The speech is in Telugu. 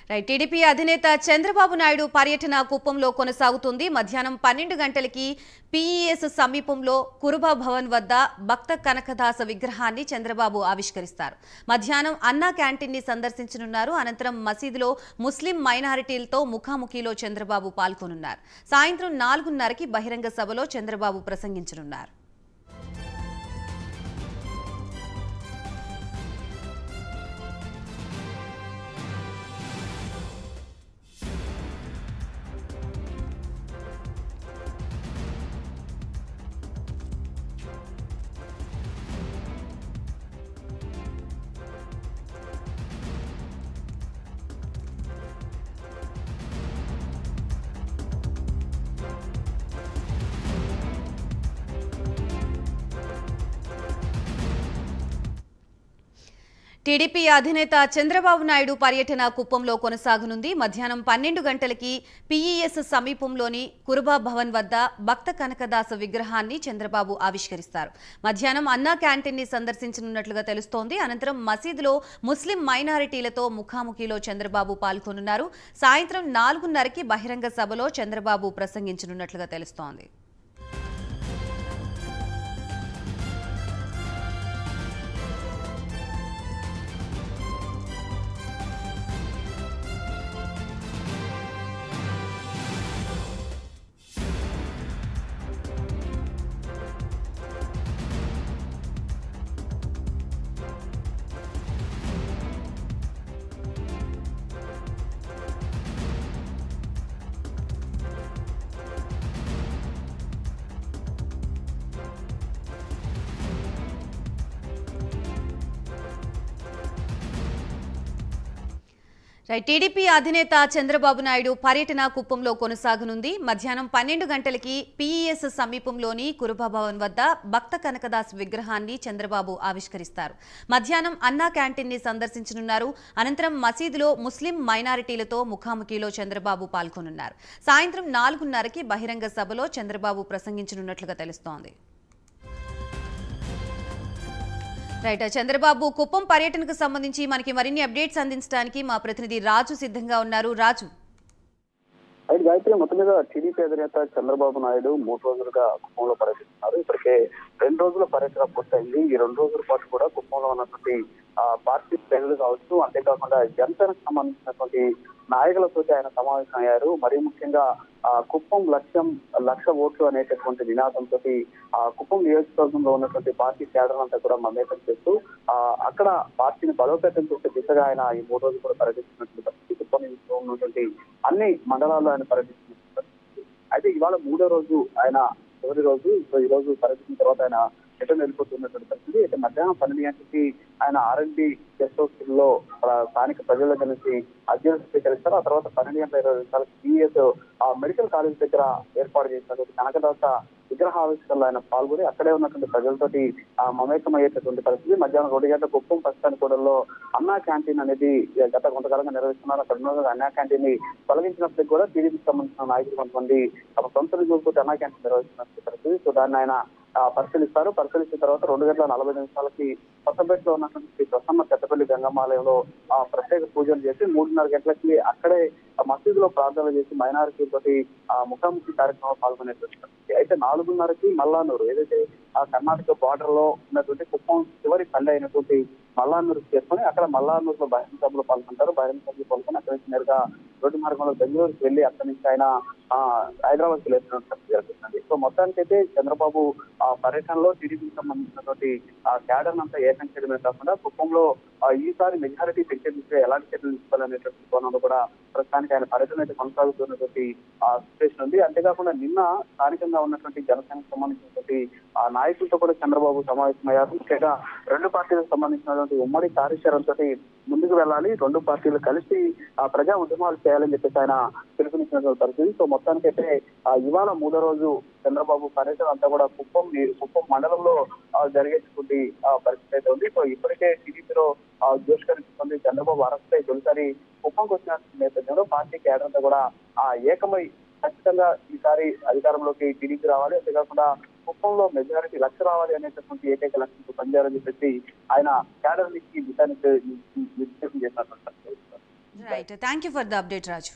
రైట్. టీడీపీ అధినేత చంద్రబాబు నాయుడు పర్యటన కుప్పంలో కొనసాగుతుంది. మధ్యాహ్నం 12 గంటలకి పీఈఎస్ సమీపంలో కురుబా భవన్ వద్ద భక్త కనకదాస విగ్రహాన్ని చంద్రబాబు ఆవిష్కరిస్తారు. మధ్యాహ్నం అన్నా క్యాంటీన్ ని సందర్శించనున్నారు. అనంతరం మసీదులో ముస్లిం మైనారిటీలతో ముఖాముఖిలో చంద్రబాబు పాల్గొనున్నారు. సాయంత్రం 4:30కి బహిరంగ సభలో చంద్రబాబు ప్రసంగించనున్నారు. టీడీపీ అధినేత చంద్రబాబు నాయుడు పర్యటన కుప్పంలో కొనసాగనుంది. మధ్యాహ్నం 12 గంటలకి పీఈఎస్ సమీపంలోని కురుబా భవన్ వద్ద భక్త కనకదాస విగ్రహాన్ని చంద్రబాబు ఆవిష్కరిస్తారు. మధ్యాహ్నం అన్నా క్యాంటీన్ ని సందర్శించనున్నట్లుగా తెలుస్తోంది. అనంతరం మసీదులో ముస్లిం మైనారిటీలతో ముఖాముఖిలో చంద్రబాబు పాల్గొనున్నారు. సాయంత్రం 4:30కి బహిరంగ సభలో చంద్రబాబు ప్రసంగించనున్నట్లుగా తెలుస్తోంది. టీడీపీ అధినేత చంద్రబాబు నాయుడు పర్యటన కుప్పంలో కొనసాగనుంది. మధ్యాహ్నం 12 గంటలకి పీఈఎస్ సమీపంలోని కురుబా భవన్ వద్ద భక్త కనకదాస్ విగ్రహాన్ని చంద్రబాబు ఆవిష్కరిస్తారు. మధ్యాహ్నం అన్నా క్యాంటీన్ ని సందర్శించనున్నారు. అనంతరం మసీదులో ముస్లిం మైనారిటీలతో ముఖాముఖిలో చంద్రబాబు పాల్గొనున్నారు. సాయంత్రం 4:30కి బహిరంగ సభలో చంద్రబాబు ప్రసంగించనున్నట్లుగా తెలుస్తోంది. రైట్. చంద్రబాబు కుప్పం పర్యటనకు సంబంధించి మనకి మరిన్ని అప్డేట్స్ అందించడానికి మా ప్రతినిధి రాజు సిద్ధంగా ఉన్నారు. రాజు. అయితే గాయత్రి, మొత్తం మీద టీడీపీ అధినేత చంద్రబాబు నాయుడు 3 రోజులుగా కుప్పంలో పర్యటిస్తున్నారు. ఇప్పటికే 2 రోజుల పర్యటన పూర్తయింది. ఈ 2 రోజుల పాటు కూడా కుప్పంలో ఉన్నటువంటి పార్టీ శ్రేణులు కావచ్చు, అంతేకాకుండా జనసేనకు సంబంధించినటువంటి నాయకులతో ఆయన సమావేశం అయ్యారు. మరీ ముఖ్యంగా కుప్పం లక్ష ఓట్లు అనేటటువంటి నినాదంతో కుప్పం నియోజకవర్గంలో ఉన్నటువంటి పార్టీ కేడర్ అంతా కూడా మమేకం చేస్తూ అక్కడ పార్టీని బలోపేతం చేసే దిశగా ఆయన ఈ 3 రోజులు కూడా పర్యటిస్తున్నటువంటి పరిస్థితి. కుప్పం నియోజకవర్గంలో ఉన్నటువంటి అన్ని మండలాల్లో ఆయన పర్యటిస్తున్నటువంటి పరిస్థితి. అయితే ఇవాళ 3వ రోజు ఆయన చివరి రోజు. ఈ రోజు పర్యటించిన తర్వాత ఆయన రిటర్న్ వెళ్ళిపోతున్నటువంటి పరిస్థితి. అయితే మధ్యాహ్నం 12 గంటలకి ఆయన ఆర్ఎండ్బి గెస్ట్ హౌస్ లో స్థానిక ప్రజల దగ్గర నుంచి అధ్యయనం స్వీకరిస్తారు. ఆ తర్వాత 12:20 పీఎస్ మెడికల్ కాలేజ్ దగ్గర ఏర్పాటు చేసినటువంటి కనకదాస విగ్రహావిష్కరణలో ఆయన పాల్గొని అక్కడే ఉన్నటువంటి ప్రజలతోటి మమేకం అయ్యేటటువంటి పరిస్థితి. మధ్యాహ్నం 2 గంటల కుప్పం బస్టాండ్ కూడల్లో అన్నా క్యాంటీన్ అనేది గత కొంతకాలంగా నిర్వహిస్తున్నారు. అక్కడ ఉన్న అన్నా క్యాంటీన్ ని తొలగించినప్పటికీ కూడా టీడీపీకి సంబంధించిన నాయకులు కొంతమంది తమ సొంత నిధులతో అన్నా క్యాంటీన్ నిర్వహిస్తున్నటువంటి పరిస్థితి. సో దాన్ని ఆయన పరిశీలిస్తారు. పరిశీలించిన తర్వాత 2:40 కొత్తపేటలో ఉన్నటువంటి శ్రీ ప్రసన్న పెద్దపల్లి గంగమ్మాలయంలో ప్రత్యేక పూజలు చేసి 3:30 గంటలకి అక్కడే మసీదులో ప్రార్థనలు చేసి మైనారిటీలతో ముఖాముఖి కార్యక్రమంలో పాల్గొనేటువంటి పరిస్థితి. అయితే 4:30కి మల్లానూరు, ఏదైతే ఆ కర్ణాటక బార్డర్ లో ఉన్నటువంటి కుప్పం చివరి పల్లె అయినటువంటి మల్లానూరు చేసుకుని అక్కడ మల్లానూరులో బహిరంగ సభలో పాల్గొంటారు. బహిరంగ సభలో పాల్గొని అక్కడి నుంచి నేరుగా రోడ్డు మార్గంలో బెంగళూరుకి వెళ్లి అక్కడి నుంచి ఆయన హైదరాబాద్ కి వెళ్ళినటువంటి జరుగుతుంది. సో మొత్తానికి అయితే చంద్రబాబు పర్యటనలో టీడీపీకి సంబంధించినటువంటి క్యాడర్ అంతా ఏకం చేయడమే కాకుండా కుప్పంలో ఈసారి మెజారిటీ పెంచే దిశగా ఎలాంటి చర్యలు తీసుకోవాలనేటువంటి కోణంలో కూడా ప్రస్తుతానికి ఆయన పర్యటన అయితే కొనసాగుతున్నటువంటి సిచ్యువేషన్ ఉంది. అంతేకాకుండా నిన్న స్థానికంగా ఉన్నటువంటి జనసేనకు సంబంధించినటువంటి నాయకులతో కూడా చంద్రబాబు సమావేశమయ్యారు. ముఖ్యంగా 2 పార్టీలకు సంబంధించినటువంటి ఉమ్మడి కార్యాచరణతో ముందుకు వెళ్ళాలి, 2 పార్టీలు కలిసి ప్రజా ఉద్యమాలు చేయాలని చెప్పేసి ఆయన పిలుపునిచ్చినటువంటి పరిస్థితి. సో మొత్తానికైతే ఇవాళ 3వ రోజు చంద్రబాబు పర్యటన అంతా కూడా కుప్పం మండలంలో జరిగేటువంటి పరిస్థితి అయితే ఉంది. సో ఇప్పటికే టీడీపీలో జోష్ కనిపిస్తుంది. చంద్రబాబు అరెస్ట్ అయి తొలిసారి కుప్పంకి వచ్చిన నేపథ్యంలో పార్టీ కేడర్ అంతా కూడా ఏకమై ఖచ్చితంగా ఈసారి అధికారంలోకి టీడీపీ రావాలి, అంతేకాకుండా కుప్పంలో మెజారిటీ 1,00,000 రావాలి అనేటటువంటి ఏకైక లక్ష్యంతో పనిచేయాలని చెప్పేసి ఆయన కేడర్ నుంచి నిర్దేశం చేసినటువంటి. Right, thank you for the update Raju.